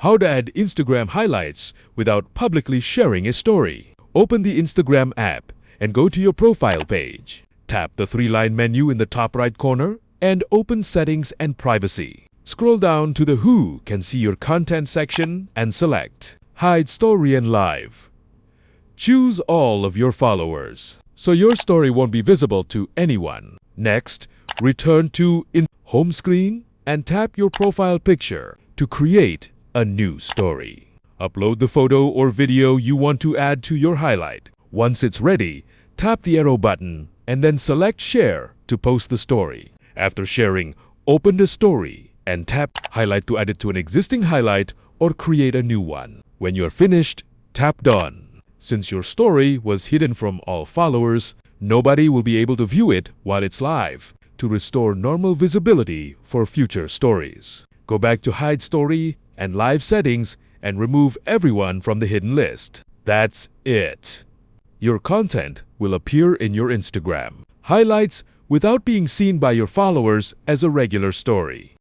How to add Instagram highlights without publicly sharing a story. Open the Instagram app and go to your profile page. Tap the three-line menu in the top right corner and open Settings and Privacy. Scroll down to the Who Can See Your Content section and select Hide Story and Live. Choose all of your followers, so your story won't be visible to anyone. Next, return to Home screen and tap your profile picture to create a new story. Upload the photo or video you want to add to your highlight. Once it's ready, tap the arrow button and then select Share to post the story. After sharing, open the story and tap Highlight to add it to an existing highlight or create a new one. When you're finished, tap Done. Since your story was hidden from all followers, nobody will be able to view it while it's live. To restore normal visibility for future stories, go back to Hide Story and Live settings and remove everyone from the hidden list. That's it. Your content will appear in your Instagram highlights without being seen by your followers as a regular story.